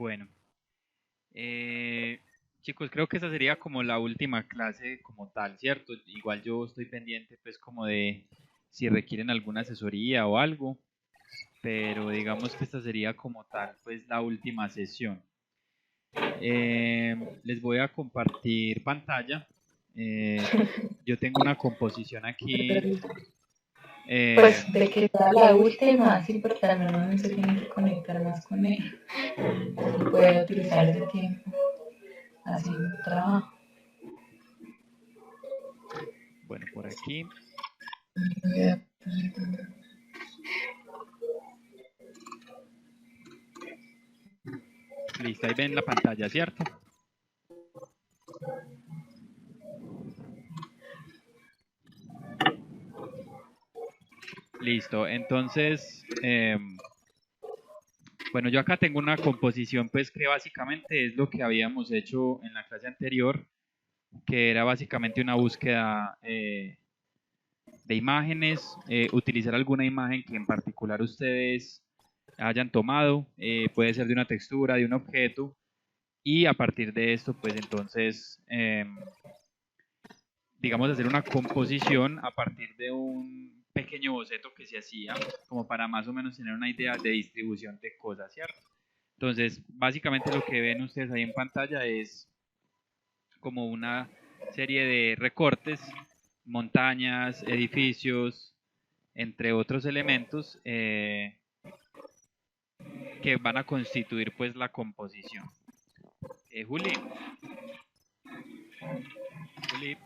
Bueno, eh, chicos, creo que esa sería como la última clase como tal, ¿cierto? Igual yo estoy pendiente pues como de si requieren alguna asesoría o algo, pero digamos que esta sería como tal pues la última sesión. Les voy a compartir pantalla. Eh, yo tengo una composición aquí. eh, Pues de que sea la última, sí, porque al menos no se tiene que conectar más con él. Puede utilizar ese tiempo haciendo trabajo. bueno, por aquí. Listo, ahí ven la pantalla, ¿cierto? Listo, entonces, bueno, yo acá tengo una composición pues que básicamente es lo que habíamos hecho en la clase anterior, que era básicamente una búsqueda de imágenes, utilizar alguna imagen que en particular ustedes hayan tomado, puede ser de una textura, de un objeto, y a partir de esto, pues entonces, digamos, hacer una composición a partir de un pequeño boceto que se hacía, como para más o menos tener una idea de distribución de cosas, ¿cierto? Entonces, básicamente lo que ven ustedes ahí en pantalla es como una serie de recortes, montañas, edificios, entre otros elementos que van a constituir pues la composición. Juli, Juli,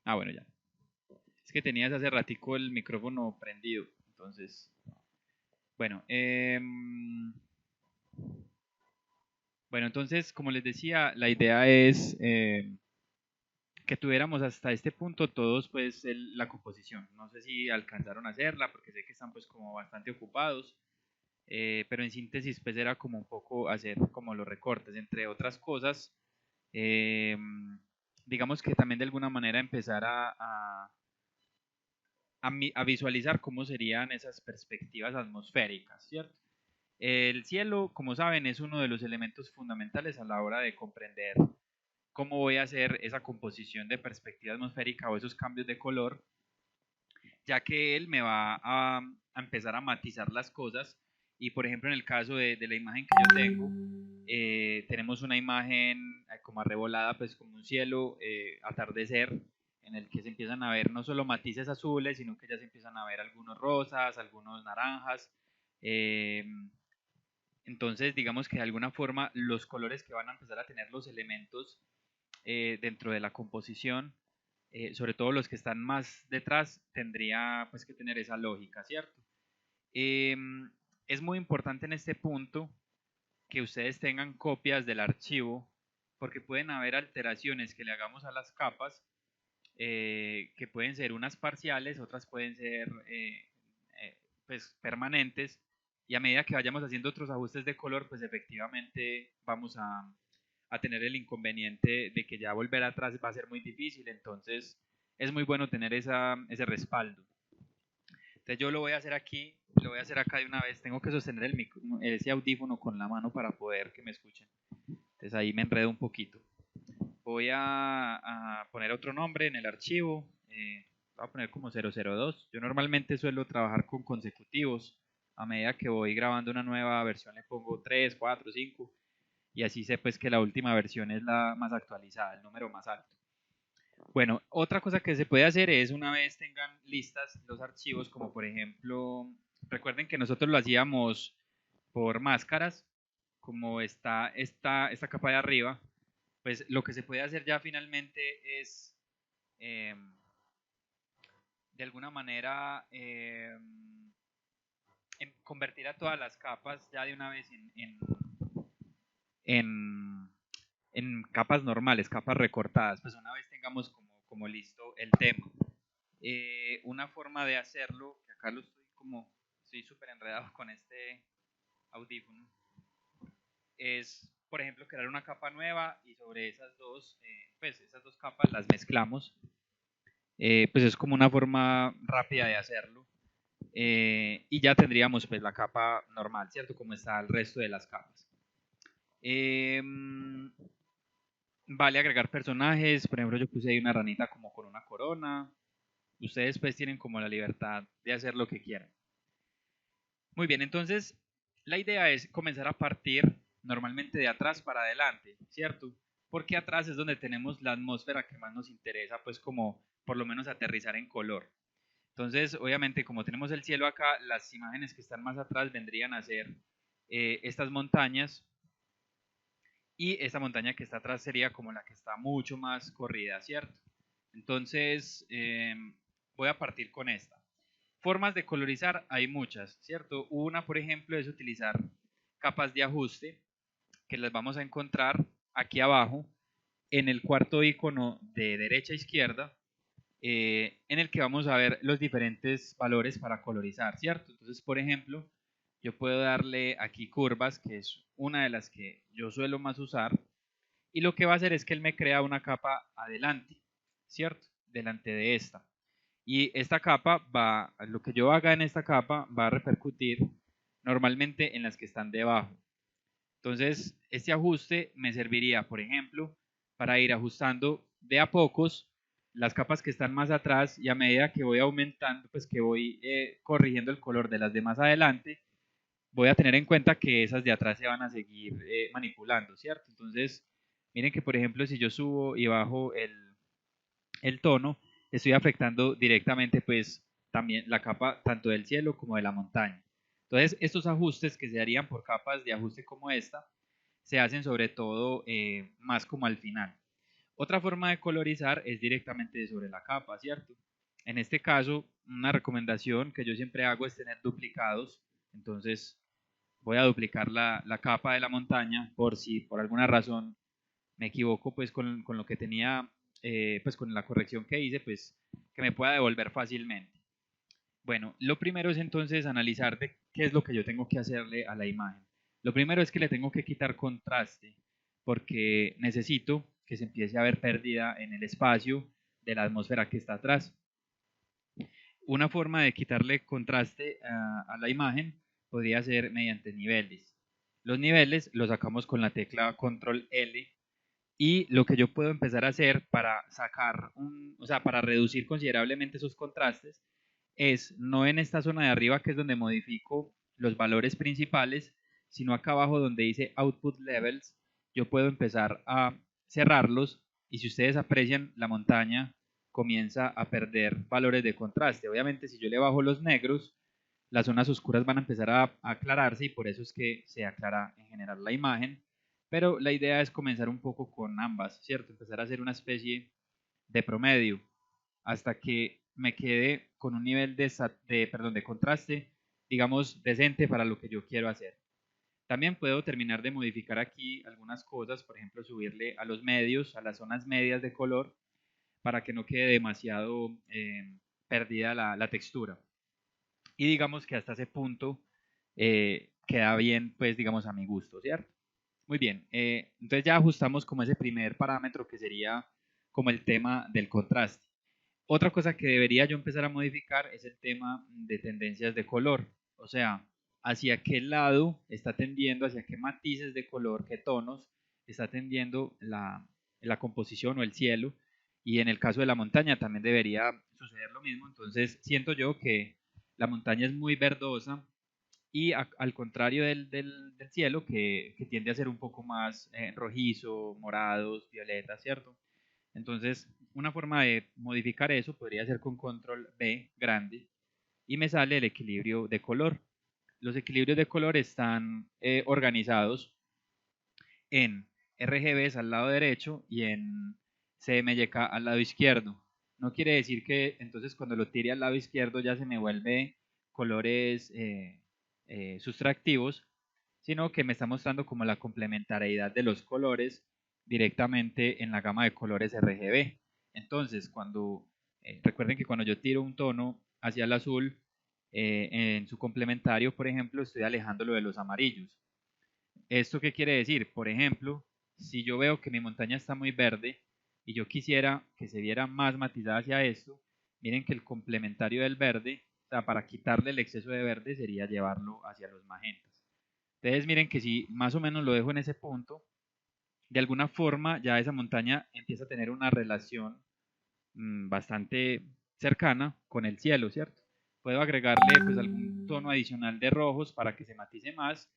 bueno ya. Es que tenías hace ratico el micrófono prendido, entonces, bueno, bueno, entonces, como les decía, la idea es que tuviéramos hasta este punto todos pues la composición. No sé si alcanzaron a hacerla porque sé que están pues como bastante ocupados, pero en síntesis pues era como un poco hacer como los recortes, entre otras cosas. eh, digamos que también de alguna manera empezar a visualizar cómo serían esas perspectivas atmosféricas, ¿cierto? El cielo, como saben, es uno de los elementos fundamentales a la hora de comprender cómo voy a hacer esa composición de perspectiva atmosférica o esos cambios de color, ya que él me va a empezar a matizar las cosas. Y por ejemplo, en el caso de la imagen que yo tengo, tenemos una imagen como arrebolada, pues como un cielo, atardecer, en el que se empiezan a ver no solo matices azules, sino que ya se empiezan a ver algunos rosas, algunos naranjas. Eh, entonces, digamos que de alguna forma los colores que van a empezar a tener los elementos dentro de la composición, sobre todo los que están más detrás, tendría pues que tener esa lógica, ¿cierto? Eh, es muy importante en este punto que ustedes tengan copias del archivo, porque pueden haber alteraciones que le hagamos a las capas, que pueden ser unas parciales, otras pueden ser pues permanentes, y a medida que vayamos haciendo otros ajustes de color, pues efectivamente vamos a tener el inconveniente de que ya volver atrás va a ser muy difícil, entonces es muy bueno tener ese respaldo. Entonces yo lo voy a hacer aquí, lo voy a hacer acá de una vez, tengo que sostener ese audífono con la mano para poder que me escuchen, entonces ahí me enredo un poquito. Voy a poner otro nombre en el archivo, voy a poner como 002, yo normalmente suelo trabajar con consecutivos, a medida que voy grabando una nueva versión le pongo 3, 4, 5, y así sé pues que la última versión es la más actualizada, el número más alto. Bueno, otra cosa que se puede hacer es una vez tengan listas los archivos, como por ejemplo, recuerden que nosotros lo hacíamos por máscaras, como está esta capa de arriba, pues lo que se puede hacer ya finalmente es eh, de alguna manera convertir a todas las capas ya de una vez en, en capas normales, capas recortadas, pues una vez tengamos como listo el tema. Una forma de hacerlo, que acá lo estoy súper enredado con este audífono, es, por ejemplo, crear una capa nueva y sobre pues esas dos capas las mezclamos. Pues es como una forma rápida de hacerlo. y ya tendríamos pues la capa normal, ¿cierto? Como está el resto de las capas. Vale agregar personajes, por ejemplo yo puse ahí una ranita como con una corona. Ustedes pues tienen como la libertad de hacer lo que quieran. Muy bien, entonces la idea es comenzar a partir normalmente de atrás para adelante, ¿cierto? Porque atrás es donde tenemos la atmósfera que más nos interesa, pues como por lo menos aterrizar en color. Entonces, obviamente, como tenemos el cielo acá, las imágenes que están más atrás vendrían a ser estas montañas, y esta montaña que está atrás sería como la que está mucho más corrida, ¿cierto? Entonces, voy a partir con esta. Formas de colorizar hay muchas, ¿cierto? Una, por ejemplo, es utilizar capas de ajuste, que las vamos a encontrar aquí abajo en el cuarto icono de derecha a izquierda, en el que vamos a ver los diferentes valores para colorizar, ¿cierto? Entonces, por ejemplo, yo puedo darle aquí curvas, que es una de las que yo suelo más usar, y lo que va a hacer es que él me crea una capa adelante, ¿cierto? Delante de esta. Y esta capa va, lo que yo haga en esta capa va a repercutir normalmente en las que están debajo. Entonces, este ajuste me serviría, por ejemplo, para ir ajustando de a pocos las capas que están más atrás, y a medida que voy aumentando, pues que voy corrigiendo el color de las de más adelante, voy a tener en cuenta que esas de atrás se van a seguir manipulando, ¿cierto? Entonces, miren que, por ejemplo, si yo subo y bajo el tono, estoy afectando directamente pues también la capa tanto del cielo como de la montaña. Entonces, estos ajustes que se harían por capas de ajuste como esta, se hacen sobre todo más como al final. Otra forma de colorizar es directamente sobre la capa, ¿cierto? En este caso, una recomendación que yo siempre hago es tener duplicados. Entonces, voy a duplicar la capa de la montaña por si por alguna razón me equivoco pues con lo que tenía, pues con la corrección que hice, pues que me pueda devolver fácilmente. Bueno, lo primero es entonces analizar de qué es lo que yo tengo que hacerle a la imagen. Lo primero es que le tengo que quitar contraste, porque necesito que se empiece a ver pérdida en el espacio de la atmósfera que está atrás. Una forma de quitarle contraste a la imagen podría ser mediante niveles. Los niveles los sacamos con la tecla Control L, y lo que yo puedo empezar a hacer para sacar o sea, para reducir considerablemente esos contrastes, es no en esta zona de arriba, que es donde modifico los valores principales, sino acá abajo donde dice Output Levels. Yo puedo empezar a cerrarlos, y si ustedes aprecian, la montaña comienza a perder valores de contraste. Obviamente, si yo le bajo los negros, las zonas oscuras van a empezar a aclararse, y por eso es que se aclara en general la imagen. Pero la idea es comenzar un poco con ambas, ¿cierto? Empezar a hacer una especie de promedio hasta que me quede con un nivel de contraste, digamos, decente para lo que yo quiero hacer. También puedo terminar de modificar aquí algunas cosas, por ejemplo, subirle a los medios, a las zonas medias de color, para que no quede demasiado perdida la textura. Y digamos que hasta ese punto queda bien, pues digamos a mi gusto, ¿cierto? Muy bien, entonces ya ajustamos como ese primer parámetro, que sería como el tema del contraste. Otra cosa que debería yo empezar a modificar es el tema de tendencias de color, o sea, hacia qué lado está tendiendo, hacia qué matices de color, qué tonos está tendiendo la composición o el cielo, y en el caso de la montaña también debería suceder lo mismo. Entonces siento yo que la montaña es muy verdosa, y al contrario del cielo, que tiende a ser un poco más rojizo, morados, violetas, ¿cierto? Entonces, una forma de modificar eso podría ser con control B grande, y me sale el equilibrio de color. Los equilibrios de color están organizados en RGBs al lado derecho y en CMYK al lado izquierdo. No quiere decir que entonces cuando lo tire al lado izquierdo ya se me vuelve colores sustractivos, sino que me está mostrando como la complementariedad de los colores directamente en la gama de colores RGB. Entonces, recuerden que cuando yo tiro un tono hacia el azul, en su complementario, por ejemplo, estoy alejándolo de los amarillos. ¿Esto qué quiere decir? Por ejemplo, si yo veo que mi montaña está muy verde y yo quisiera que se viera más matizada hacia esto, miren que el complementario del verde, sea, para quitarle el exceso de verde sería llevarlo hacia los magentas. Entonces miren que si más o menos lo dejo en ese punto, de alguna forma ya esa montaña empieza a tener una relación bastante cercana con el cielo, ¿cierto? Puedo agregarle pues algún tono adicional de rojos para que se matice más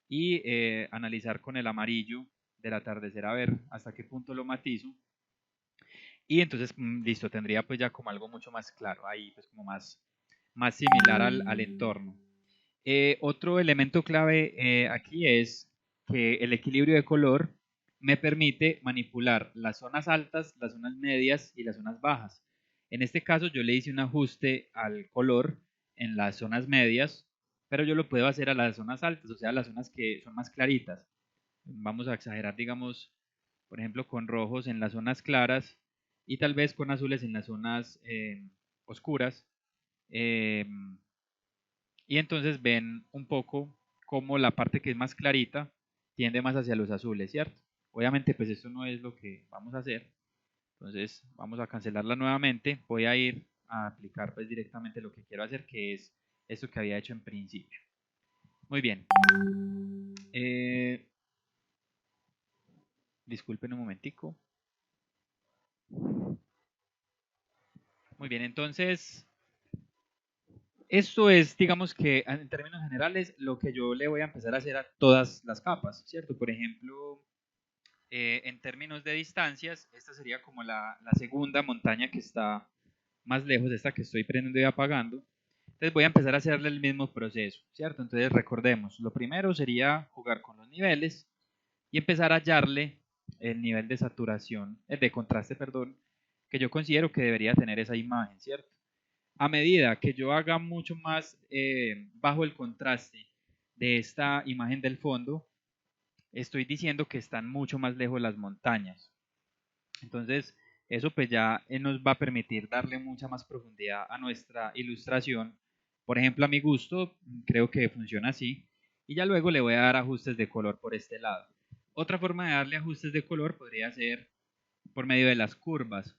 y analizar con el amarillo del atardecer a ver hasta qué punto lo matizo. Y entonces, listo, tendría pues ya como algo mucho más claro, ahí pues como más similar al entorno. Otro elemento clave aquí es que el equilibrio de color me permite manipular las zonas altas, las zonas medias y las zonas bajas. En este caso yo le hice un ajuste al color en las zonas medias, pero yo lo puedo hacer a las zonas altas, o sea, las zonas que son más claritas. Vamos a exagerar, digamos, por ejemplo, con rojos en las zonas claras y tal vez con azules en las zonas oscuras. Eh, y entonces ven un poco cómo la parte que es más clarita tiende más hacia los azules, ¿cierto? Obviamente, pues esto no es lo que vamos a hacer. Entonces, vamos a cancelarla nuevamente. Voy a ir a aplicar pues directamente lo que quiero hacer, que es esto que había hecho en principio. Muy bien. Disculpen un momentico. Muy bien, entonces esto es, digamos que en términos generales, lo que yo le voy a empezar a hacer a todas las capas, ¿cierto? Por ejemplo, en términos de distancias, esta sería como la segunda montaña que está más lejos, esta que estoy prendiendo y apagando. Entonces voy a empezar a hacerle el mismo proceso, ¿cierto? Entonces recordemos, lo primero sería jugar con los niveles y empezar a hallarle el nivel de saturación, el de contraste, perdón, que yo considero que debería tener esa imagen, ¿cierto? A medida que yo haga mucho más bajo el contraste de esta imagen del fondo, estoy diciendo que están mucho más lejos las montañas. Entonces, eso pues ya nos va a permitir darle mucha más profundidad a nuestra ilustración. Por ejemplo, a mi gusto, creo que funciona así. Y ya luego le voy a dar ajustes de color por este lado. Otra forma de darle ajustes de color podría ser por medio de las curvas.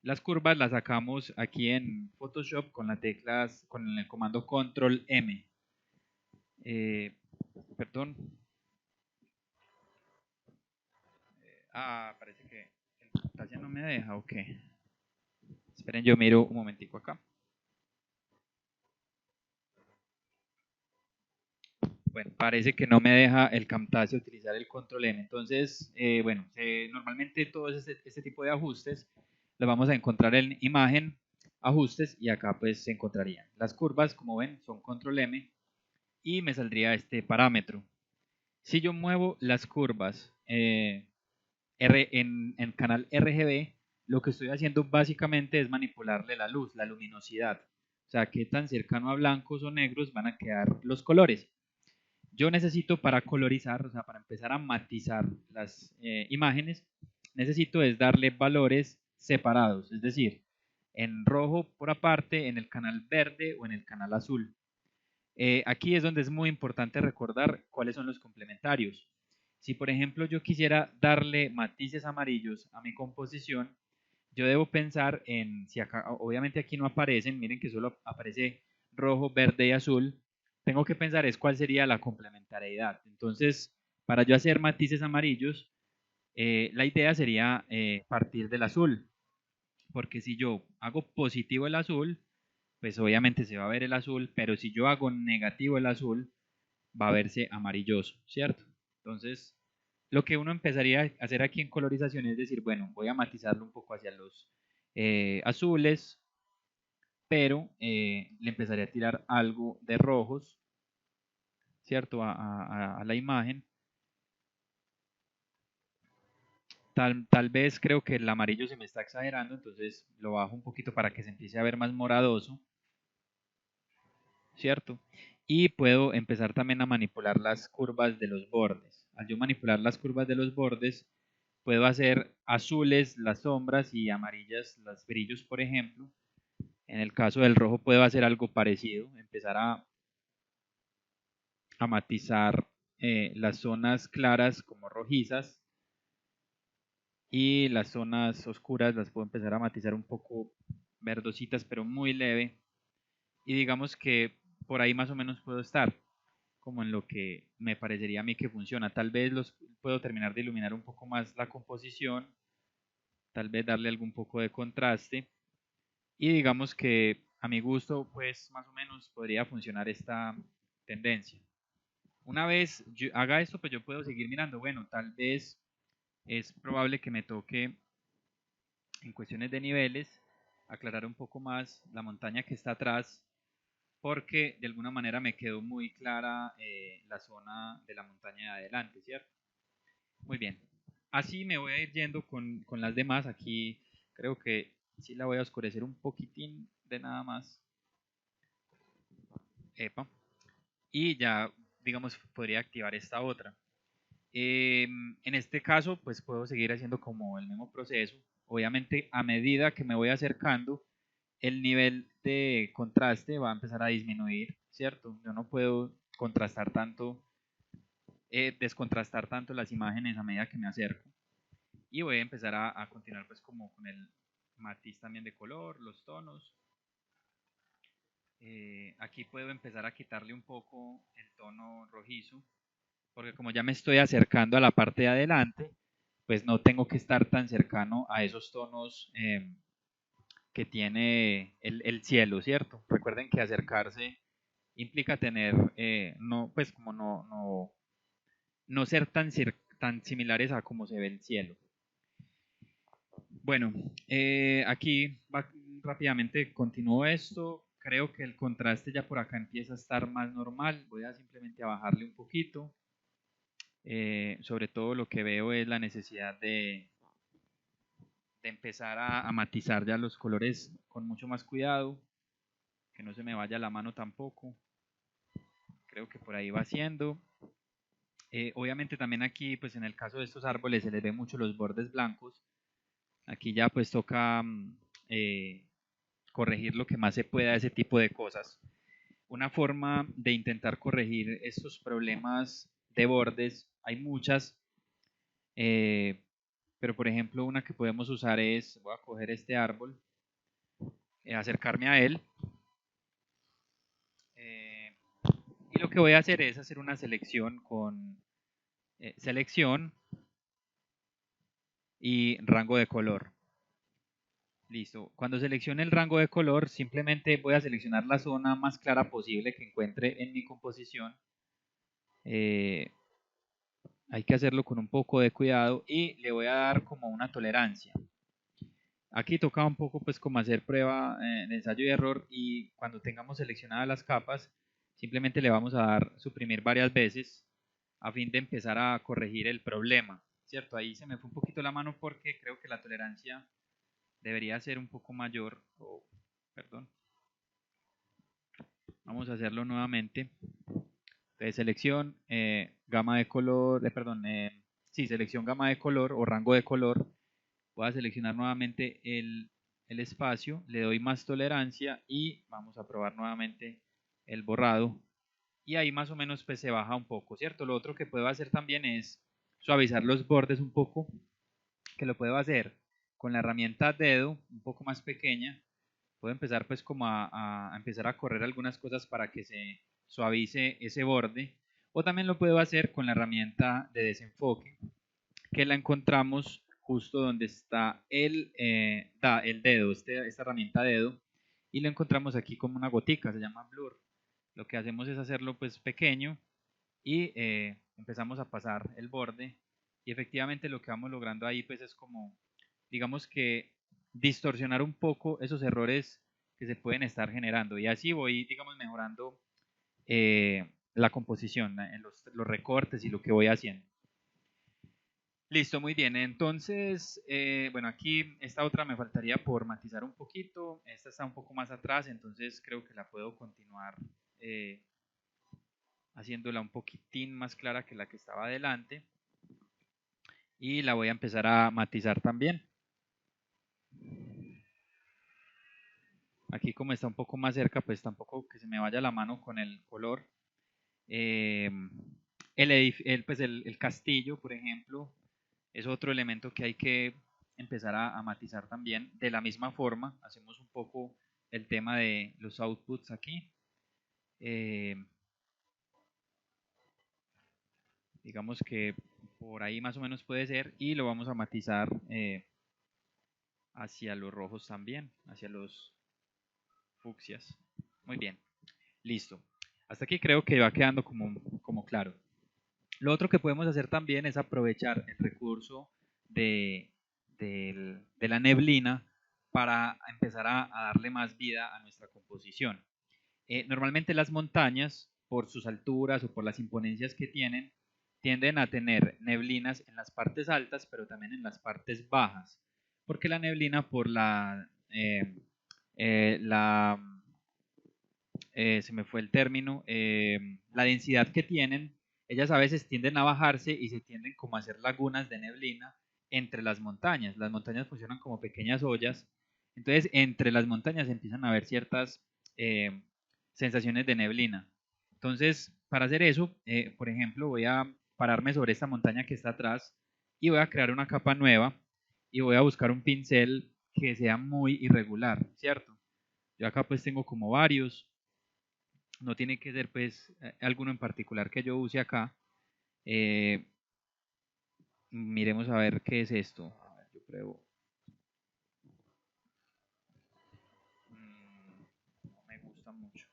Las curvas las sacamos aquí en Photoshop con las teclas, con el comando Control M. Perdón. Parece que el pantalla no me deja, ok. Esperen, yo miro un momentico acá. Bueno, parece que no me deja el Camtasia utilizar el control M. Entonces, bueno, normalmente todo este tipo de ajustes los vamos a encontrar en imagen, ajustes, y acá pues se encontrarían. Las curvas, como ven, son control M y me saldría este parámetro. Si yo muevo las curvas en canal RGB, lo que estoy haciendo básicamente es manipularle la luz, la luminosidad. O sea, qué tan cercano a blancos o negros van a quedar los colores. Yo necesito para colorizar, o sea, para empezar a matizar las imágenes, necesito es darle valores separados, es decir, en rojo por aparte, en el canal verde o en el canal azul. Aquí es donde es muy importante recordar cuáles son los complementarios. Si por ejemplo yo quisiera darle matices amarillos a mi composición, yo debo pensar en, si acá, obviamente aquí no aparecen, miren que solo aparece rojo, verde y azul, tengo que pensar es cuál sería la complementariedad. Entonces, para yo hacer matices amarillos, la idea sería partir del azul, porque si yo hago positivo el azul, pues obviamente se va a ver el azul, pero si yo hago negativo el azul, va a verse amarilloso, ¿cierto? Entonces, lo que uno empezaría a hacer aquí en colorización es decir, bueno, voy a matizarlo un poco hacia los azules, pero le empezaré a tirar algo de rojos, ¿cierto? A la imagen. Tal vez creo que el amarillo se me está exagerando, entonces lo bajo un poquito para que se empiece a ver más moradoso, ¿cierto? Y puedo empezar también a manipular las curvas de los bordes. Al yo manipular las curvas de los bordes, puedo hacer azules las sombras y amarillas los brillos, por ejemplo. En el caso del rojo puedo hacer algo parecido, empezar a matizar las zonas claras como rojizas y las zonas oscuras las puedo empezar a matizar un poco verdositas, pero muy leve. y digamos que por ahí más o menos puedo estar, como en lo que me parecería a mí que funciona. Tal vez los puedo terminar de iluminar un poco más la composición, tal vez darle algún poco de contraste, y digamos que a mi gusto, pues más o menos podría funcionar esta tendencia. Una vez yo haga esto, pues yo puedo seguir mirando, bueno, tal vez es probable que me toque en cuestiones de niveles aclarar un poco más la montaña que está atrás, porque de alguna manera me quedó muy clara la zona de la montaña de adelante, ¿cierto? Muy bien. Así me voy a ir yendo con las demás. Aquí creo que sí la voy a oscurecer un poquitín de nada más. Epa. Y ya, digamos, podría activar esta otra. En este caso, pues puedo seguir haciendo como el mismo proceso. Obviamente, a medida que me voy acercando, el nivel de contraste va a empezar a disminuir, ¿cierto? Yo no puedo contrastar tanto, descontrastar tanto las imágenes a medida que me acerco. Y voy a empezar a continuar pues como con el matiz también de color, los tonos. Aquí puedo empezar a quitarle un poco el tono rojizo, porque como ya me estoy acercando a la parte de adelante, pues no tengo que estar tan cercano a esos tonos que tiene el cielo, ¿cierto? Recuerden que acercarse implica tener, no, pues como no ser tan similares a como se ve el cielo. Bueno, aquí rápidamente continúo esto. Creo que el contraste ya por acá empieza a estar más normal. Voy a simplemente a bajarle un poquito. Sobre todo lo que veo es la necesidad de empezar a matizar ya los colores con mucho más cuidado. Que no se me vaya la mano tampoco. Creo que por ahí va siendo. Obviamente también aquí, pues en el caso de estos árboles se les ve mucho los bordes blancos. Aquí ya pues toca corregir lo que más se pueda de ese tipo de cosas. Una forma de intentar corregir estos problemas de bordes, hay muchas, pero por ejemplo una que podemos usar es, voy a coger este árbol, acercarme a él, eh, y lo que voy a hacer es hacer una selección con selección y rango de color. Listo. Cuando seleccione el rango de color, simplemente voy a seleccionar la zona más clara posible que encuentre en mi composición. Hay que hacerlo con un poco de cuidado y le voy a dar como una tolerancia. Aquí toca un poco pues como hacer prueba de ensayo y error, y cuando tengamos seleccionadas las capas, simplemente le vamos a dar suprimir varias veces a fin de empezar a corregir el problema, ¿cierto? Ahí se me fue un poquito la mano porque creo que la tolerancia debería ser un poco mayor. Oh, perdón. Vamos a hacerlo nuevamente. Entonces selección, gama de color, perdón, sí, selección gama de color o rango de color. Voy a seleccionar nuevamente el espacio, le doy más tolerancia y vamos a probar nuevamente el borrado. Y ahí más o menos pues se baja un poco, ¿cierto? Lo otro que puedo hacer también es suavizar los bordes un poco, que lo puedo hacer con la herramienta dedo un poco más pequeña. Puedo empezar pues como a empezar a correr algunas cosas para que se suavice ese borde, o también lo puedo hacer con la herramienta de desenfoque, que la encontramos justo donde está el dedo, esta herramienta dedo, y lo encontramos aquí como una gotica, se llama blur. Lo que hacemos es hacerlo pues pequeño y empezamos a pasar el borde, y efectivamente lo que vamos logrando ahí pues es como, digamos que distorsionar un poco esos errores que se pueden estar generando, y así voy, digamos, mejorando la composición, los recortes y lo que voy haciendo. Listo, muy bien. Entonces, bueno, aquí esta otra me faltaría por matizar un poquito. Esta está un poco más atrás, entonces creo que la puedo continuar eh, haciéndola un poquitín más clara que la que estaba adelante. Y la voy a empezar a matizar también. Aquí como está un poco más cerca, pues tampoco que se me vaya la mano con el color. Pues el castillo, por ejemplo, es otro elemento que hay que empezar a matizar también. De la misma forma, hacemos un poco el tema de los outputs aquí. Digamos que por ahí más o menos puede ser, y lo vamos a matizar hacia los rojos también, hacia los fucsias. Muy bien, listo. Hasta aquí creo que va quedando como claro. Lo otro que podemos hacer también es aprovechar el recurso de la neblina para empezar a darle más vida a nuestra composición. Normalmente las montañas, por sus alturas o por las imponencias que tienen, tienden a tener neblinas en las partes altas, pero también en las partes bajas, porque la neblina por se me fue el término, la densidad que tienen, ellas a veces tienden a bajarse y se tienden como a hacer lagunas de neblina entre las montañas. Las montañas funcionan como pequeñas ollas, entonces entre las montañas empiezan a haber ciertas sensaciones de neblina. Entonces, para hacer eso, por ejemplo, voy a pararme sobre esta montaña que está atrás y voy a crear una capa nueva y voy a buscar un pincel que sea muy irregular, ¿cierto? Yo acá pues tengo como varios, no tiene que ser pues alguno en particular que yo use acá. Eh, Miremos a ver qué es esto. A ver, yo pruebo. No me gusta mucho.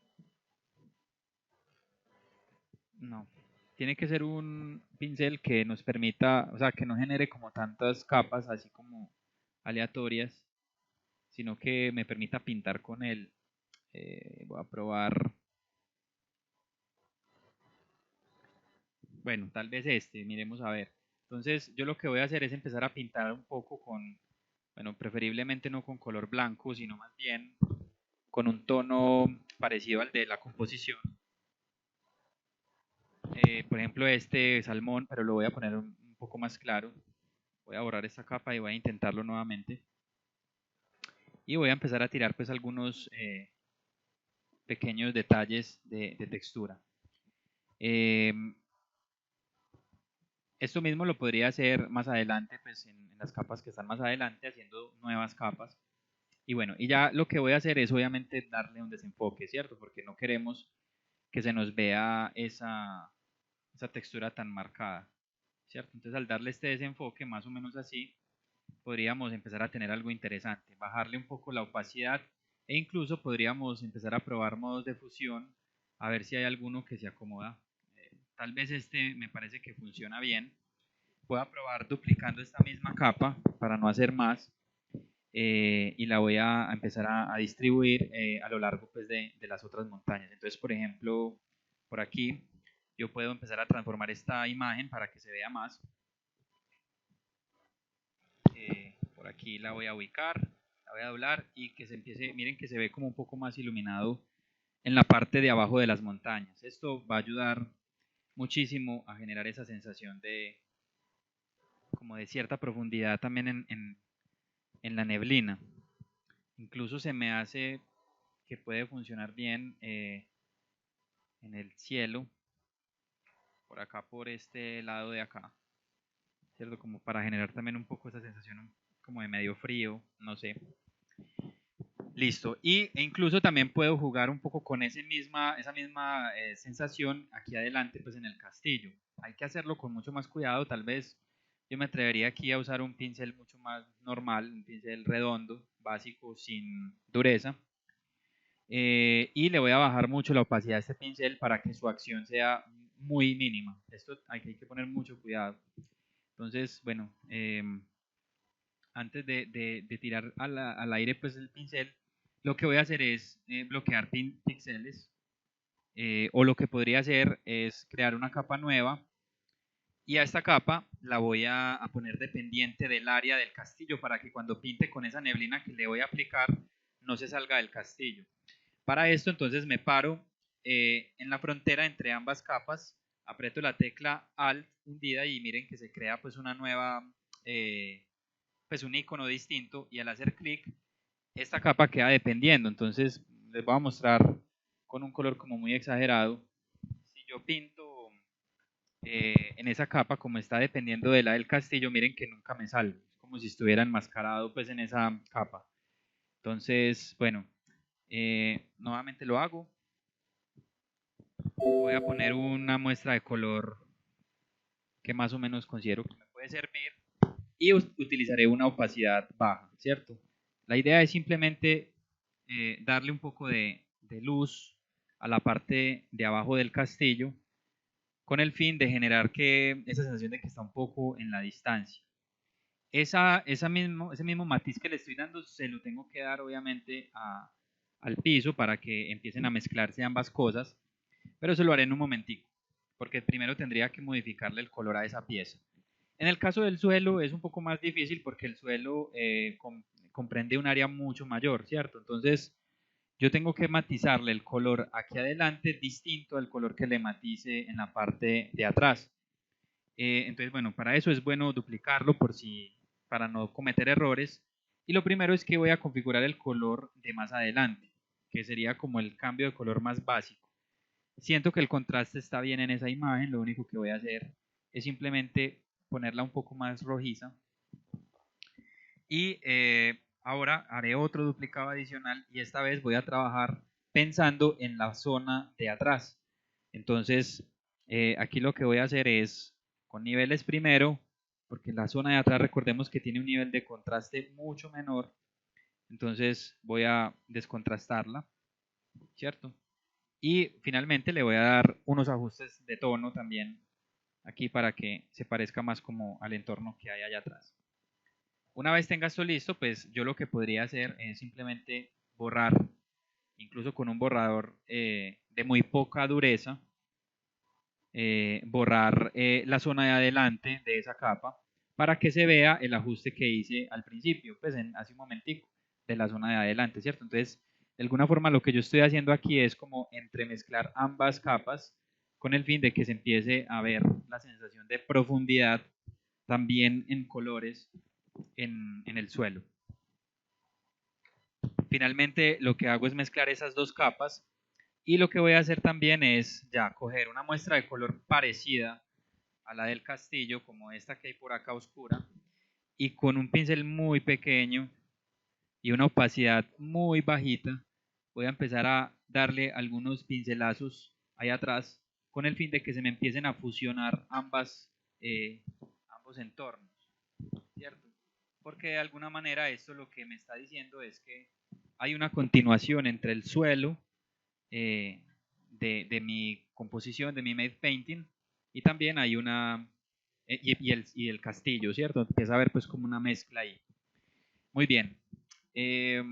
No. Tiene que ser un pincel que nos permita, o sea, que no genere como tantas capas, así como aleatorias, sino que me permita pintar con él. Voy a probar. Bueno, tal vez este, miremos a ver. Entonces, yo lo que voy a hacer es empezar a pintar un poco con, bueno, preferiblemente no con color blanco, sino más bien con un tono parecido al de la composición. Por ejemplo, este salmón, pero lo voy a poner un poco más claro. Voy a borrar esta capa y voy a intentarlo nuevamente. Y voy a empezar a tirar pues algunos pequeños detalles de textura. Eh, Esto mismo lo podría hacer más adelante, pues en las capas que están más adelante, haciendo nuevas capas. Y bueno, y ya lo que voy a hacer es obviamente darle un desenfoque, ¿cierto? Porque no queremos que se nos vea esa textura tan marcada, ¿cierto? Entonces al darle este desenfoque, más o menos así, podríamos empezar a tener algo interesante, bajarle un poco la opacidad e incluso podríamos empezar a probar modos de fusión a ver si hay alguno que se acomoda. Tal vez este me parece que funciona bien. Voy a probar duplicando esta misma capa para no hacer más y la voy a empezar a distribuir a lo largo pues, de las otras montañas. Entonces, por ejemplo, por aquí yo puedo empezar a transformar esta imagen para que se vea más. Por aquí la voy a ubicar, la voy a doblar y que se empiece, miren que se ve como un poco más iluminado en la parte de abajo de las montañas. Esto va a ayudar muchísimo a generar esa sensación de como de cierta profundidad también en la neblina. Incluso se me hace que puede funcionar bien en el cielo, por acá, por este lado de acá, ¿cierto? Como para generar también un poco esa sensación como de medio frío, no sé. Listo. E incluso también puedo jugar un poco con esa misma sensación aquí adelante, pues en el castillo. Hay que hacerlo con mucho más cuidado, tal vez yo me atrevería aquí a usar un pincel mucho más normal, un pincel redondo, básico, sin dureza. Y le voy a bajar mucho la opacidad a este pincel para que su acción sea muy mínima. Esto hay que poner mucho cuidado. Entonces, bueno, antes de tirar al aire pues el pincel, lo que voy a hacer es bloquear píxeles, o lo que podría hacer es crear una capa nueva y a esta capa la voy a poner dependiente del área del castillo para que cuando pinte con esa neblina que le voy a aplicar no se salga del castillo. Para esto entonces me paro en la frontera entre ambas capas, aprieto la tecla Alt hundida y miren que se crea pues una nueva, pues un icono distinto, y al hacer clic esta capa queda dependiendo. Entonces les voy a mostrar con un color como muy exagerado. Si yo pinto en esa capa como está dependiendo de la del castillo, miren que nunca me salgo, es como si estuviera enmascarado pues en esa capa. Entonces, bueno, Nuevamente lo hago. Voy a poner una muestra de color que más o menos considero que me puede servir y utilizaré una opacidad baja, ¿cierto? La idea es simplemente darle un poco de luz a la parte de abajo del castillo con el fin de generar esa sensación de que está un poco en la distancia. Ese mismo matiz que le estoy dando se lo tengo que dar obviamente al piso para que empiecen a mezclarse ambas cosas, pero eso lo haré en un momentico, porque primero tendría que modificarle el color a esa pieza. En el caso del suelo es un poco más difícil porque el suelo comprende un área mucho mayor, ¿cierto? Entonces yo tengo que matizarle el color aquí adelante distinto al color que le matice en la parte de atrás. Entonces, bueno, para eso es bueno duplicarlo para no cometer errores. Y lo primero es que voy a configurar el color de más adelante, que sería como el cambio de color más básico. Siento que el contraste está bien en esa imagen, lo único que voy a hacer es simplemente ponerla un poco más rojiza. Y ahora haré otro duplicado adicional y esta vez voy a trabajar pensando en la zona de atrás. Entonces, aquí lo que voy a hacer es con niveles primero, porque la zona de atrás recordemos que tiene un nivel de contraste mucho menor. Entonces voy a descontrastarla, ¿cierto? Y finalmente le voy a dar unos ajustes de tono también aquí para que se parezca más como al entorno que hay allá atrás. Una vez tenga esto listo, pues yo lo que podría hacer es simplemente borrar, incluso con un borrador de muy poca dureza, borrar la zona de adelante de esa capa para que se vea el ajuste que hice al principio, pues hace un momentico, de la zona de adelante, ¿cierto? Entonces, de alguna forma lo que yo estoy haciendo aquí es como entremezclar ambas capas con el fin de que se empiece a ver la sensación de profundidad también en colores en el suelo. Finalmente lo que hago es mezclar esas dos capas y lo que voy a hacer también es ya coger una muestra de color parecida a la del castillo, como esta que hay por acá oscura, y con un pincel muy pequeño y una opacidad muy bajita, voy a empezar a darle algunos pincelazos ahí atrás con el fin de que se me empiecen a fusionar ambos entornos, ¿cierto? Porque de alguna manera esto lo que me está diciendo es que hay una continuación entre el suelo de mi composición, de mi made painting, y también hay y el castillo, ¿cierto? Empieza a ver pues como una mezcla ahí. Muy bien. Eh,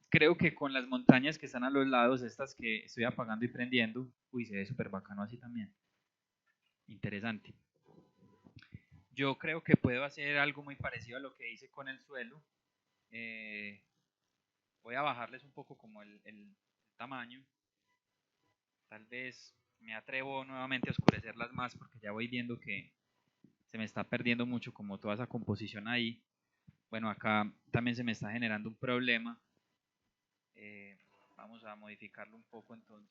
Creo que con las montañas que están a los lados, estas que estoy apagando y prendiendo, uy, se ve súper bacano así también. Interesante. Yo creo que puedo hacer algo muy parecido a lo que hice con el suelo. Eh, Voy a bajarles un poco como el tamaño. Tal vez me atrevo nuevamente a oscurecerlas más porque ya voy viendo que se me está perdiendo mucho como toda esa composición ahí. Bueno, acá también se me está generando un problema. Vamos a modificarlo un poco entonces.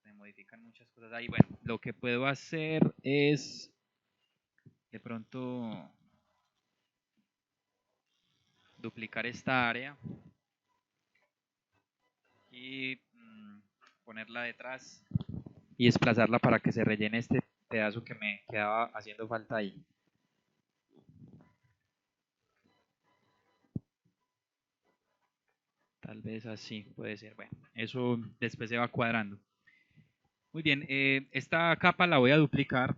Se modifican muchas cosas ahí. Bueno, lo que puedo hacer es de pronto duplicar esta área y ponerla detrás y desplazarla para que se rellene este pedazo que me quedaba haciendo falta ahí. Tal vez así puede ser. Bueno, eso después se va cuadrando. Muy bien, esta capa la voy a duplicar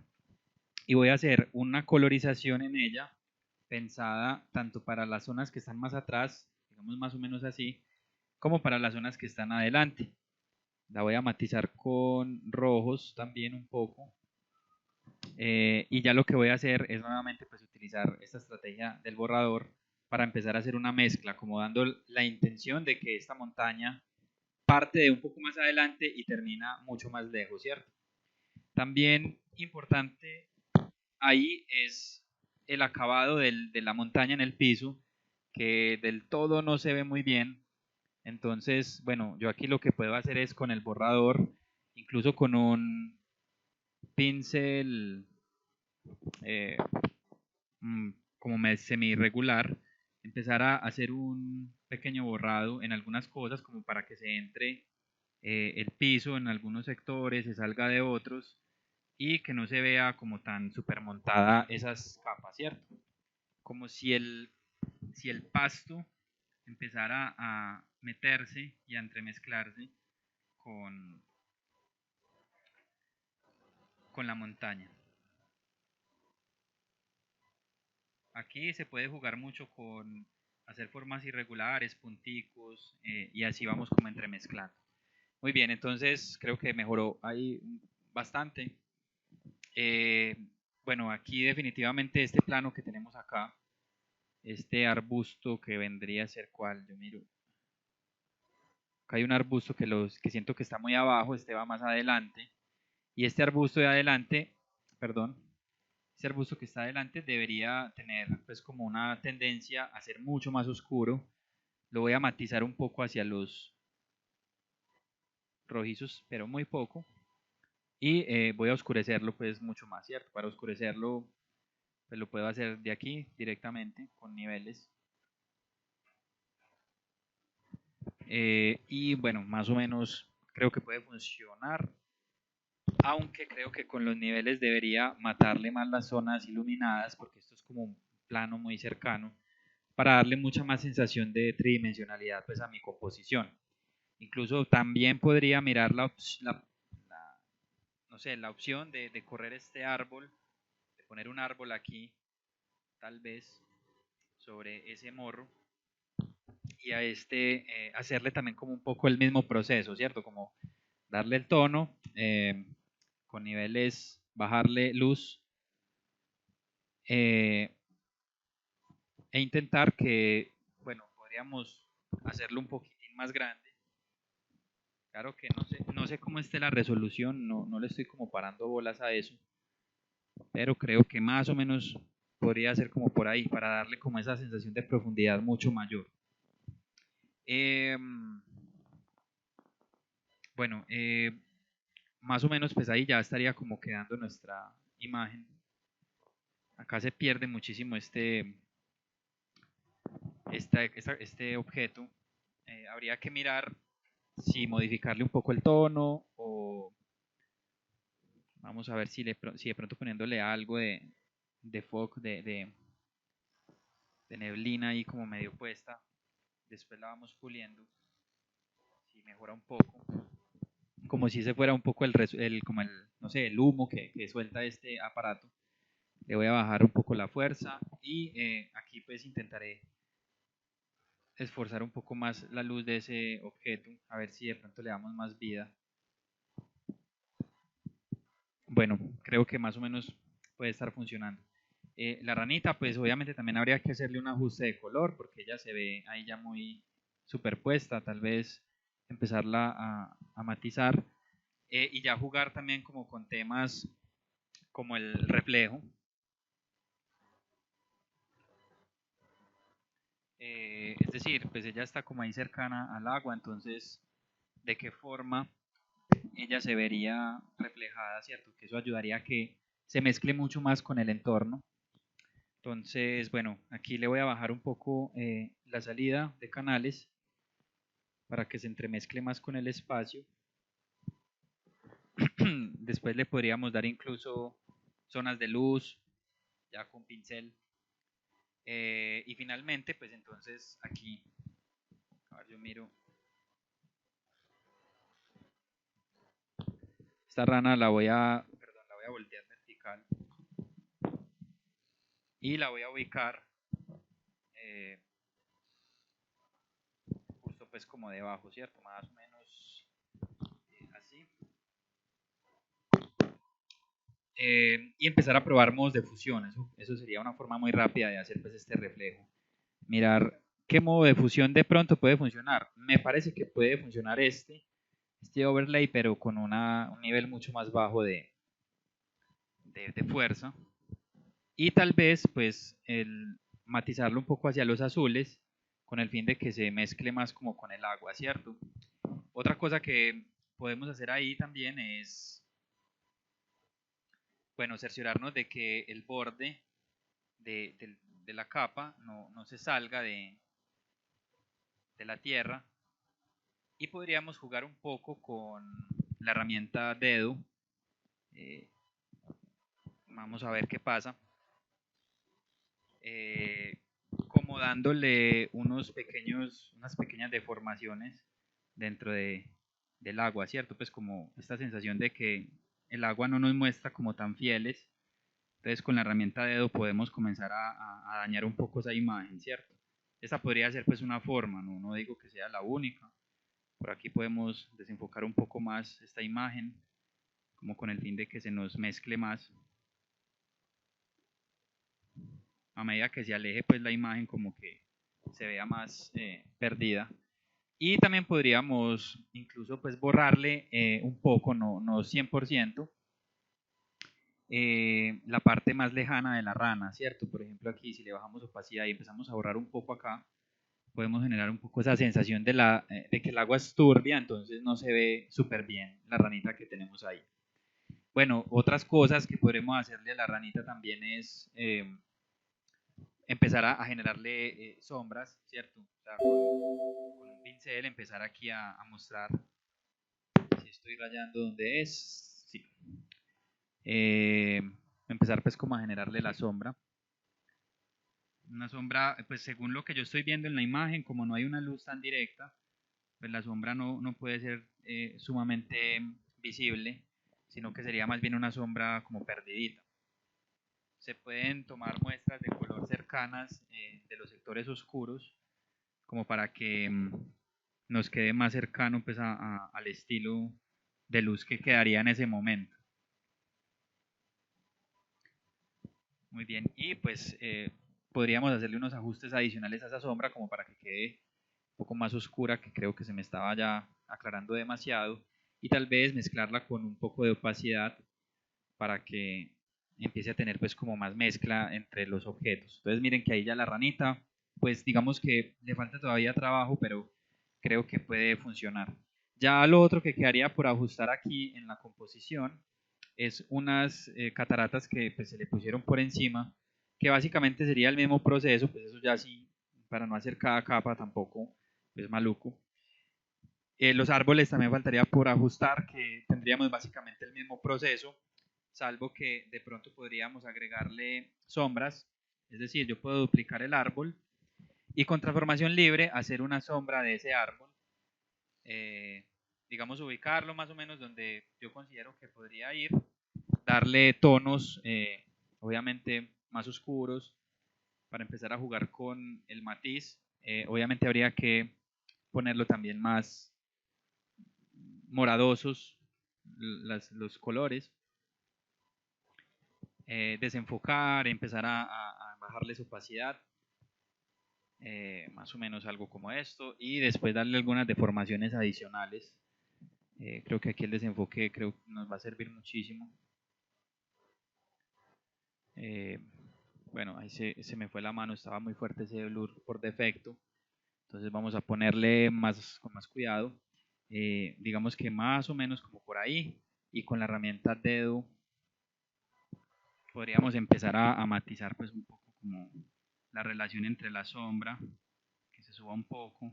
y voy a hacer una colorización en ella pensada tanto para las zonas que están más atrás, digamos más o menos así, como para las zonas que están adelante. La voy a matizar con rojos también un poco. Y ya lo que voy a hacer es nuevamente pues utilizar esta estrategia del borrador para empezar a hacer una mezcla, como dando la intención de que esta montaña parte de un poco más adelante y termina mucho más lejos, ¿cierto? También importante ahí es el acabado de la montaña en el piso, que del todo no se ve muy bien. Entonces, bueno, yo aquí lo que puedo hacer es con el borrador, incluso con un pincel eh, como semi irregular, empezar a hacer un pequeño borrado en algunas cosas como para que se entre el piso en algunos sectores, se salga de otros y que no se vea como tan supermontada esas capas, ¿cierto? Como si el pasto empezara a meterse y a entremezclarse con, con la montaña. Aquí se puede jugar mucho con hacer formas irregulares, punticos, y así vamos como entremezclando. Muy bien, entonces creo que mejoró ahí bastante. Bueno, aquí definitivamente este plano que tenemos acá, este arbusto que vendría a ser cuál, yo miro. Acá hay un arbusto que siento que está muy abajo, este va más adelante. Y este arbusto de adelante, perdón, este arbusto que está adelante debería tener pues como una tendencia a ser mucho más oscuro. Lo voy a matizar un poco hacia los rojizos, pero muy poco. Y voy a oscurecerlo pues mucho más, ¿cierto? Para oscurecerlo pues lo puedo hacer de aquí directamente con niveles. Y bueno, más o menos creo que puede funcionar, aunque creo que con los niveles debería matarle más las zonas iluminadas, porque esto es como un plano muy cercano, para darle mucha más sensación de tridimensionalidad pues a mi composición. Incluso también podría mirar no sé, la opción de correr este árbol, de poner un árbol aquí, tal vez, sobre ese morro, y a este hacerle también como un poco el mismo proceso, ¿cierto? Como darle el tono, con niveles, bajarle luz, e intentar que, bueno, podríamos hacerlo un poquitín más grande. Claro que no sé cómo esté la resolución, no le estoy como parando bolas a eso, pero creo que más o menos podría ser como por ahí, para darle como esa sensación de profundidad mucho mayor. Bueno, más o menos pues ahí ya estaría como quedando nuestra imagen. Acá se pierde muchísimo este objeto. Habría que mirar si modificarle un poco el tono o vamos a ver si de pronto poniéndole algo de fog, de neblina ahí como medio puesta. Después la vamos puliendo. Si mejora un poco. Como si se fuera un poco como el, no sé, el humo que suelta este aparato. Le voy a bajar un poco la fuerza y aquí pues intentaré esforzar un poco más la luz de ese objeto, a ver si de pronto le damos más vida. Bueno, creo que más o menos puede estar funcionando. La ranita, pues obviamente también habría que hacerle un ajuste de color porque ella se ve ahí ya muy superpuesta, tal vez empezarla a matizar y ya jugar también como con temas como el reflejo. Es decir, pues ella está como ahí cercana al agua, entonces, ¿de qué forma ella se vería reflejada, cierto? Que eso ayudaría a que se mezcle mucho más con el entorno. Entonces, bueno, aquí le voy a bajar un poco la salida de canales para que se entremezcle más con el espacio. Después le podríamos dar incluso zonas de luz, ya con pincel. Y finalmente, pues entonces aquí, a ver, yo miro. Esta rana la voy la voy a voltear vertical y la voy a ubicar eh, justo pues como debajo, ¿cierto? Más o menos así. Y empezar a probar modos de fusión. Eso sería una forma muy rápida de hacer pues este reflejo. Mirar qué modo de fusión de pronto puede funcionar. Me parece que puede funcionar este overlay, pero con un nivel mucho más bajo de fuerza. Y tal vez pues el matizarlo un poco hacia los azules con el fin de que se mezcle más como con el agua, ¿cierto? Otra cosa que podemos hacer ahí también es, bueno, cerciorarnos de que el borde de la capa no se salga de la tierra. Y podríamos jugar un poco con la herramienta dedo. Vamos a ver qué pasa. Como dándole unas pequeñas deformaciones dentro del agua, ¿cierto? Pues como esta sensación de que el agua no nos muestra como tan fieles. Entonces con la herramienta dedo podemos comenzar a dañar un poco esa imagen, ¿cierto? Esa podría ser pues una forma, no digo que sea la única. Por aquí podemos desenfocar un poco más esta imagen, como con el fin de que se nos mezcle más. A medida que se aleje pues la imagen como que se vea más perdida. Y también podríamos incluso pues borrarle un poco, no 100%, la parte más lejana de la rana, ¿cierto? Por ejemplo aquí si le bajamos opacidad y empezamos a borrar un poco acá, podemos generar un poco esa sensación de que el agua es turbia, entonces no se ve súper bien la ranita que tenemos ahí. Bueno, otras cosas que podremos hacerle a la ranita también es empezar a generarle sombras, ¿cierto? O sea, con un pincel empezar aquí a mostrar si estoy rayando donde es, sí. Empezar pues como a generarle la sombra. Una sombra, pues según lo que yo estoy viendo en la imagen, como no hay una luz tan directa, pues la sombra no puede ser sumamente visible, sino que sería más bien una sombra como perdidita. Se pueden tomar muestras de color cercanas de los sectores oscuros, como para que nos quede más cercano pues, al estilo de luz que quedaría en ese momento. Muy bien, y pues podríamos hacerle unos ajustes adicionales a esa sombra como para que quede un poco más oscura, que creo que se me estaba ya aclarando demasiado, y tal vez mezclarla con un poco de opacidad para que empiece a tener pues como más mezcla entre los objetos. Entonces miren que ahí ya la ranita, pues digamos que le falta todavía trabajo, pero creo que puede funcionar. Ya lo otro que quedaría por ajustar aquí en la composición es unas cataratas que pues, se le pusieron por encima, que básicamente sería el mismo proceso, pues eso ya sí, para no hacer cada capa tampoco es maluco. Los árboles también faltaría por ajustar, que tendríamos básicamente el mismo proceso, salvo que de pronto podríamos agregarle sombras, es decir, yo puedo duplicar el árbol y con transformación libre hacer una sombra de ese árbol, digamos ubicarlo más o menos donde yo considero que podría ir, darle tonos obviamente más oscuros para empezar a jugar con el matiz. Obviamente habría que ponerlo también más moradosos los colores, desenfocar, empezar a bajarles opacidad, más o menos algo como esto, y después darle algunas deformaciones adicionales. Creo que aquí el desenfoque nos va a servir muchísimo. Bueno, ahí se me fue la mano, estaba muy fuerte ese blur por defecto, entonces vamos a ponerle con más cuidado, digamos que más o menos como por ahí, y con la herramienta dedo podríamos empezar a matizar pues un poco como la relación entre la sombra, que se suba un poco,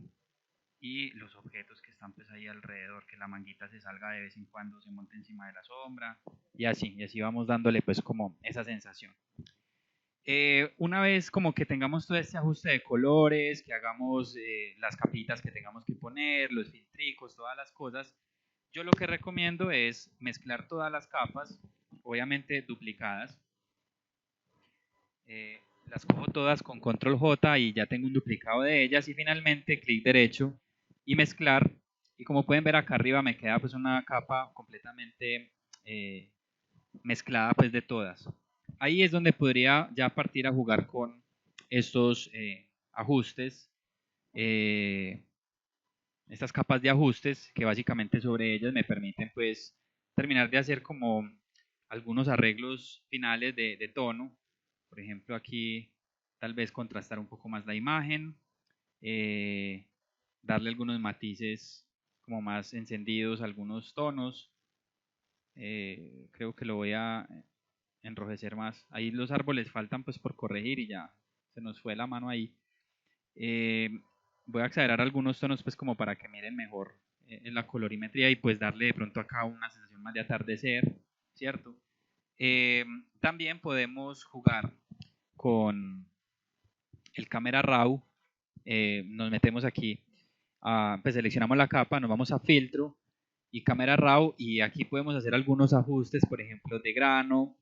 y los objetos que están pues ahí alrededor, que la manguita se salga de vez en cuando, se monte encima de la sombra, y así vamos dándole pues como esa sensación. Una vez como que tengamos todo este ajuste de colores, que hagamos las capitas que tengamos que poner, los filtricos, todas las cosas, yo lo que recomiendo es mezclar todas las capas, obviamente duplicadas. Las cojo todas con control J y ya tengo un duplicado de ellas, y finalmente clic derecho y mezclar, y como pueden ver acá arriba me queda pues una capa completamente mezclada pues de todas. Ahí es donde podría ya partir a jugar con estos ajustes, estas capas de ajustes, que básicamente sobre ellas me permiten pues terminar de hacer como algunos arreglos finales de tono. Por ejemplo aquí tal vez contrastar un poco más la imagen, darle algunos matices como más encendidos, algunos tonos. Creo que lo voy a enrojecer más. Ahí los árboles faltan pues por corregir y ya se nos fue la mano ahí. Voy a exagerar algunos tonos pues como para que miren mejor en la colorimetría y pues darle de pronto acá una sensación más de atardecer, ¿cierto? También podemos jugar con el Camera Raw. Nos metemos aquí, pues seleccionamos la capa, nos vamos a filtro y Camera Raw y aquí podemos hacer algunos ajustes, por ejemplo de grano,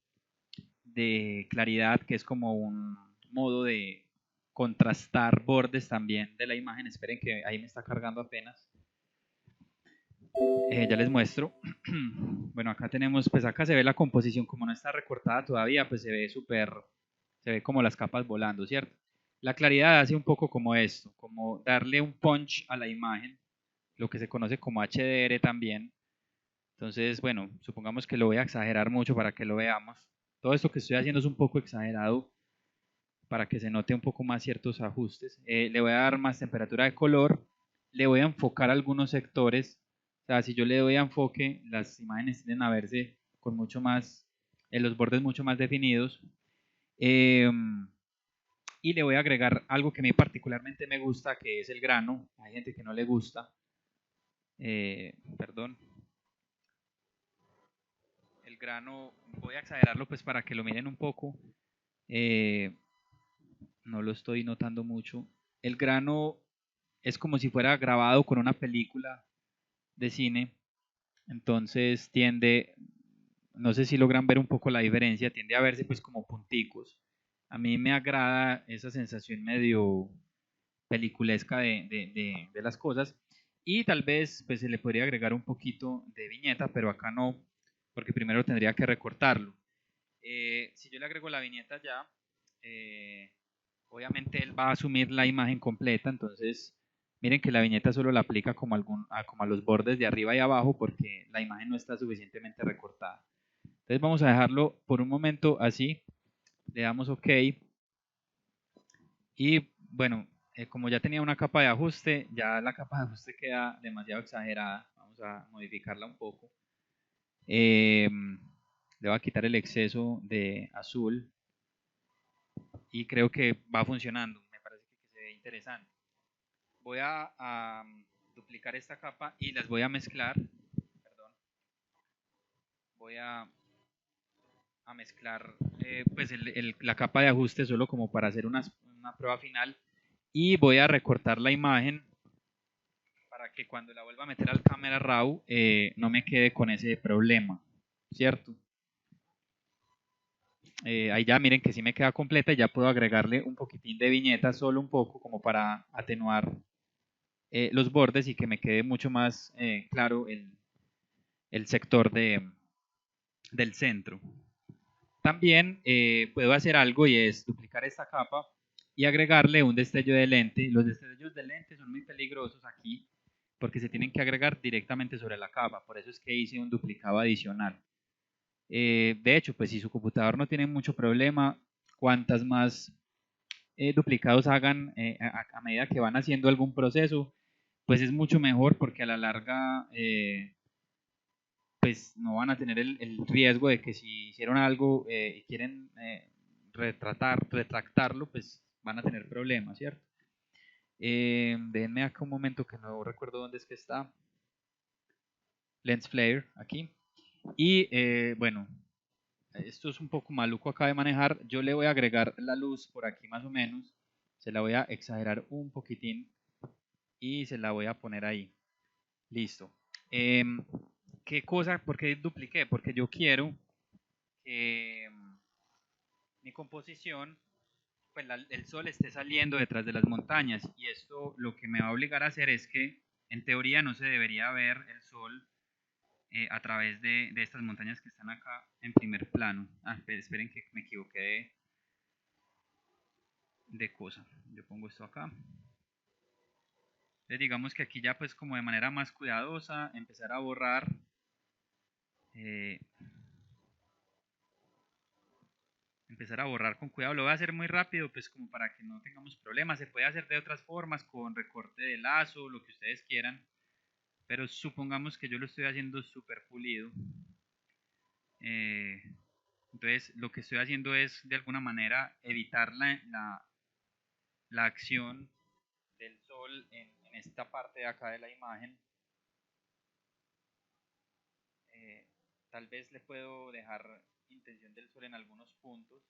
de claridad, que es como un modo de contrastar bordes también de la imagen. Esperen que ahí me está cargando apenas. Ya les muestro. Bueno, acá tenemos, pues acá se ve la composición, como no está recortada todavía, pues se ve súper, se ve como las capas volando, ¿cierto? La claridad hace un poco como esto, como darle un punch a la imagen, lo que se conoce como HDR también. Entonces, bueno, supongamos que lo voy a exagerar mucho para que lo veamos. Todo esto que estoy haciendo es un poco exagerado para que se note un poco más ciertos ajustes. Le voy a dar más temperatura de color, le voy a enfocar algunos sectores. O sea, si yo le doy a enfoque, las imágenes tienden a verse con mucho más, los bordes mucho más definidos. Y le voy a agregar algo que a mí particularmente me gusta, que es el grano. Hay gente que no le gusta. Perdón. El grano, voy a exagerarlo pues para que lo miren un poco. No lo estoy notando mucho. El grano es como si fuera grabado con una película de cine, entonces tiende, no sé si logran ver un poco la diferencia, tiende a verse pues como punticos. A mí me agrada esa sensación medio peliculesca de las cosas y tal vez pues se le podría agregar un poquito de viñeta, pero acá no, porque primero tendría que recortarlo. Si yo le agrego la viñeta ya, obviamente él va a asumir la imagen completa, entonces miren que la viñeta solo la aplica como, como a los bordes de arriba y abajo porque la imagen no está suficientemente recortada. Entonces vamos a dejarlo por un momento así, le damos OK y bueno, como ya tenía una capa de ajuste, ya la capa de ajuste queda demasiado exagerada, vamos a modificarla un poco. Le voy a quitar el exceso de azul y creo que va funcionando, me parece que se ve interesante. Voy a duplicar esta capa y las voy a mezclar, perdón, voy a mezclar pues la capa de ajuste solo como para hacer una prueba final y voy a recortar la imagen para que cuando la vuelva a meter al Camera Raw no me quede con ese problema, ¿cierto? Ahí ya miren que sí me queda completa y ya puedo agregarle un poquitín de viñeta, solo un poco como para atenuar los bordes y que me quede mucho más claro el sector del centro. También puedo hacer algo y es duplicar esta capa y agregarle un destello de lente. Los destellos de lente son muy peligrosos aquí porque se tienen que agregar directamente sobre la capa. Por eso es que hice un duplicado adicional. De hecho, pues si su computador no tiene mucho problema, cuantas más duplicados hagan a medida que van haciendo algún proceso, pues es mucho mejor porque a la larga pues no van a tener el riesgo de que si hicieron algo y quieren retractarlo, pues van a tener problemas, ¿cierto? Déjenme acá un momento que no recuerdo dónde es que está. Lens Flare, aquí. Y bueno, esto es un poco maluco acá de manejar. Yo le voy a agregar la luz por aquí más o menos. Se la voy a exagerar un poquitín y se la voy a poner ahí. Listo. ¿Qué cosa? ¿Por qué dupliqué? Porque yo quiero que mi composición, pues el sol esté saliendo detrás de las montañas y esto lo que me va a obligar a hacer es que en teoría no se debería ver el sol a través de estas montañas que están acá en primer plano. Esperen que me equivoqué de cosa. Yo pongo esto acá. Entonces digamos que aquí ya pues como de manera más cuidadosa empezar a borrar con cuidado. Lo voy a hacer muy rápido, pues como para que no tengamos problemas. Se puede hacer de otras formas, con recorte de lazo, lo que ustedes quieran. Pero supongamos que yo lo estoy haciendo súper pulido. Entonces lo que estoy haciendo es de alguna manera evitar la acción del sol en esta parte de acá de la imagen. Tal vez le puedo dejar intención del sol en algunos puntos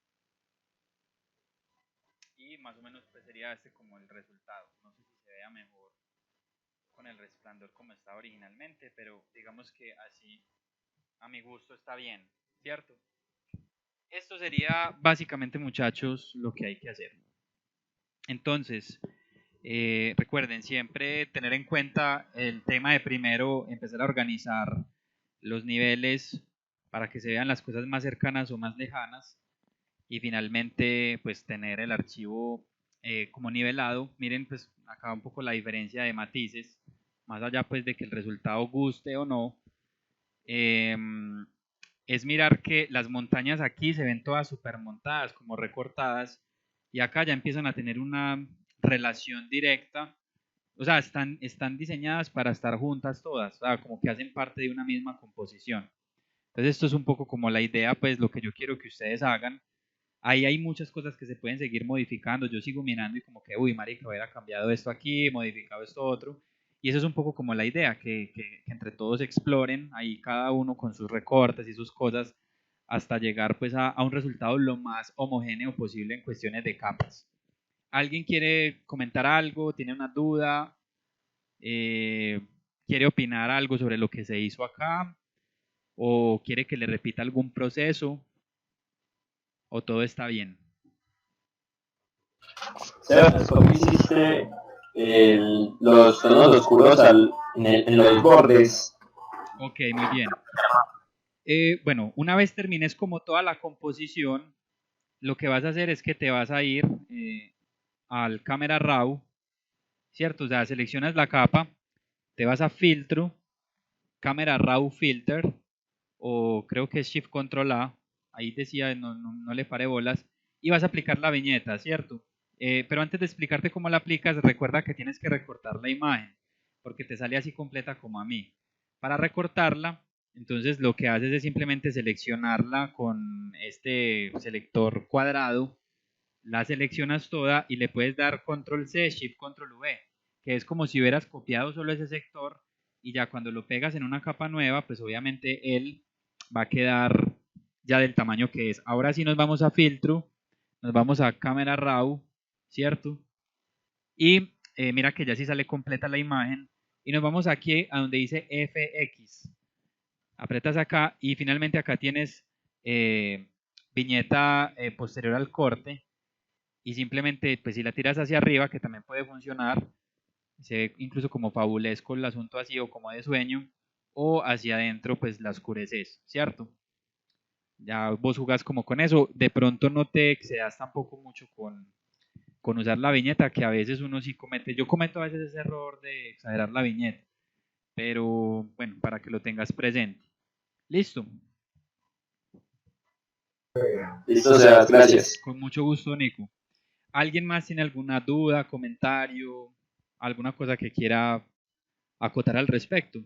y más o menos pues sería este como el resultado. No sé si se vea mejor con el resplandor como estaba originalmente, pero digamos que así a mi gusto está bien, ¿cierto? Esto sería básicamente, muchachos, lo que hay que hacer. Entonces, recuerden siempre tener en cuenta el tema de primero empezar a organizar los niveles para que se vean las cosas más cercanas o más lejanas y finalmente pues tener el archivo como nivelado. Miren pues acá un poco la diferencia de matices, más allá pues de que el resultado guste o no, es mirar que las montañas aquí se ven todas supermontadas, como recortadas, y acá ya empiezan a tener una relación directa, o sea, están diseñadas para estar juntas todas, o sea, como que hacen parte de una misma composición. Entonces esto es un poco como la idea, pues lo que yo quiero que ustedes hagan. Ahí hay muchas cosas que se pueden seguir modificando. Yo sigo mirando y como que, uy, marica, hubiera cambiado esto aquí, modificado esto otro. Y eso es un poco como la idea, que entre todos exploren, ahí cada uno con sus recortes y sus cosas, hasta llegar pues a un resultado lo más homogéneo posible en cuestiones de capas. ¿Alguien quiere comentar algo? ¿Tiene una duda? Eh, ¿Quiere opinar algo sobre lo que se hizo acá? ¿O quiere que le repita algún proceso? ¿O todo está bien? Sebas, ¿cómo hiciste los tonos oscuros en los bordes? Ok, muy bien. Bueno, una vez termines como toda la composición, lo que vas a hacer es que te vas a ir al Camera Raw, ¿cierto? O sea, seleccionas la capa, te vas a Filtro, Camera Raw Filter, o creo que es Shift Control A, ahí decía, no le pare bolas, y vas a aplicar la viñeta, ¿cierto? Pero antes de explicarte cómo la aplicas, recuerda que tienes que recortar la imagen, porque te sale así completa como a mí. Para recortarla, entonces lo que haces es simplemente seleccionarla con este selector cuadrado, la seleccionas toda y le puedes dar Control C, Shift Control V, que es como si hubieras copiado solo ese sector y ya cuando lo pegas en una capa nueva, pues obviamente él va a quedar ya del tamaño que es. Ahora sí nos vamos a filtro, nos vamos a cámara RAW, ¿cierto? Y mira que ya sí sale completa la imagen y nos vamos aquí a donde dice FX. Apretas acá y finalmente acá tienes viñeta posterior al corte y simplemente pues si la tiras hacia arriba, que también puede funcionar, se ve incluso como fabulesco el asunto así o como de sueño, o hacia adentro pues la oscureces, ¿cierto? Ya vos jugás como con eso, de pronto no te excedas tampoco mucho con usar la viñeta, que a veces uno sí comete, yo cometo a veces ese error de exagerar la viñeta, pero bueno, para que lo tengas presente. Listo, Listo, Sebas, gracias. con mucho gusto, Nico. ¿Alguien más tiene alguna duda, comentario, alguna cosa que quiera acotar al respecto?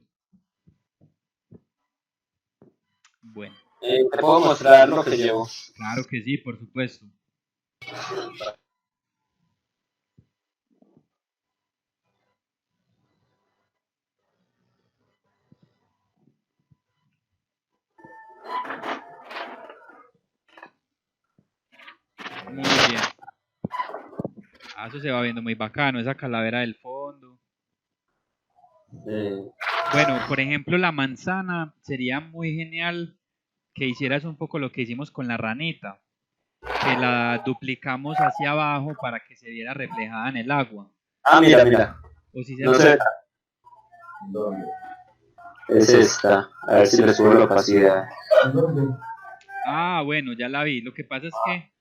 Bueno, Te puedo mostrar lo que llevo. claro que sí, por supuesto. Muy bien. Ah, eso se va viendo muy bacano, esa calavera del fondo. Bueno, por ejemplo, la manzana sería muy genial que hicieras un poco lo que hicimos con la ranita, que la duplicamos hacia abajo para que se viera reflejada en el agua. Mira, mira. O si se No sé. Es esta. A ver si le subo la opacidad. Ah, bueno, ya la vi. Lo que pasa es que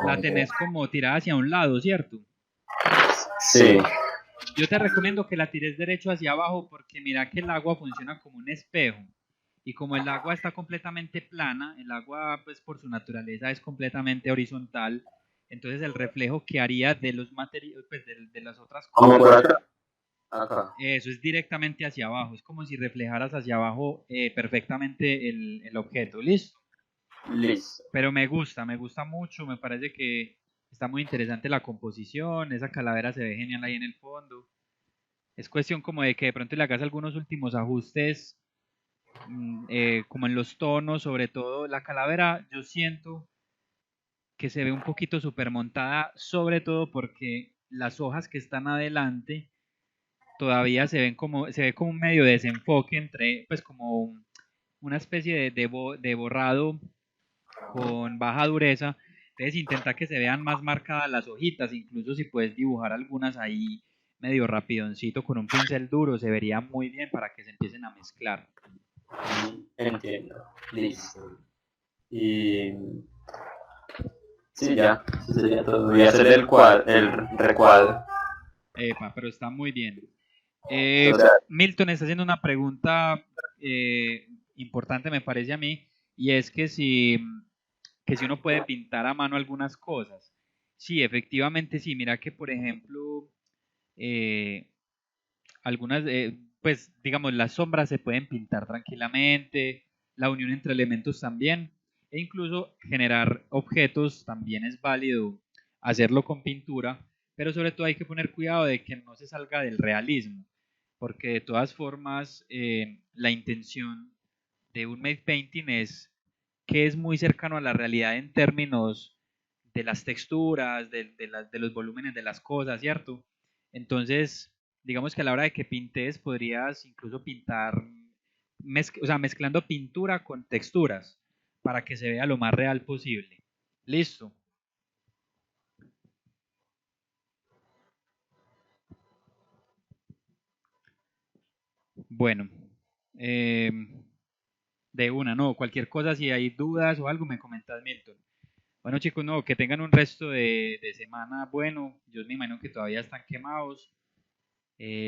la tenés como tirada hacia un lado, ¿cierto? Sí. Yo te recomiendo que la tires derecho hacia abajo porque mira que el agua funciona como un espejo. Y como el agua está completamente plana, el agua pues por su naturaleza es completamente horizontal, entonces el reflejo que haría de los materiales, pues de las otras Como cosas, por acá. Acá. eso es directamente hacia abajo, es como si reflejaras hacia abajo perfectamente el objeto, ¿listo? Listo. Pero me gusta mucho, me parece que Está muy interesante la composición, esa calavera se ve genial ahí en el fondo. Es cuestión como de que de pronto le hagas algunos últimos ajustes, como en los tonos, sobre todo la calavera, yo siento que se ve un poquito supermontada, sobre todo porque las hojas que están adelante todavía se ve como un medio desenfoque entre, pues como una especie de borrado con baja dureza. Entonces intenta que se vean más marcadas las hojitas, incluso si puedes dibujar algunas ahí medio rapidoncito con un pincel duro, se vería muy bien para que se empiecen a mezclar. Entiendo. Listo. Y sí, ya, eso sería todo. Y hacer el recuadro. Epa, pero está muy bien. Entonces, Milton está haciendo una pregunta importante, me parece a mí, y es que si uno puede pintar a mano algunas cosas. Sí, efectivamente sí. Mira que, por ejemplo, eh, algunas, pues digamos, las sombras se pueden pintar tranquilamente, la unión entre elementos también, e incluso generar objetos también es válido hacerlo con pintura, pero sobre todo hay que poner cuidado de que no se salga del realismo, porque de todas formas la intención de un matte painting es que es muy cercano a la realidad en términos de las texturas, de los volúmenes de las cosas, ¿cierto? Entonces, digamos que a la hora de que pintes podrías incluso pintar, o sea, mezclando pintura con texturas para que se vea lo más real posible. Listo. Bueno, eh, de una, no, cualquier cosa, si hay dudas o algo, me comentas, Milton. Bueno, chicos, no, que tengan un resto de semana bueno. Yo me imagino que todavía están quemados.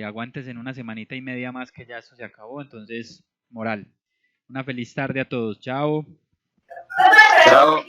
Aguantes en una semanita y media más que ya esto se acabó. Entonces, moral. Una feliz tarde a todos. Chao. chao.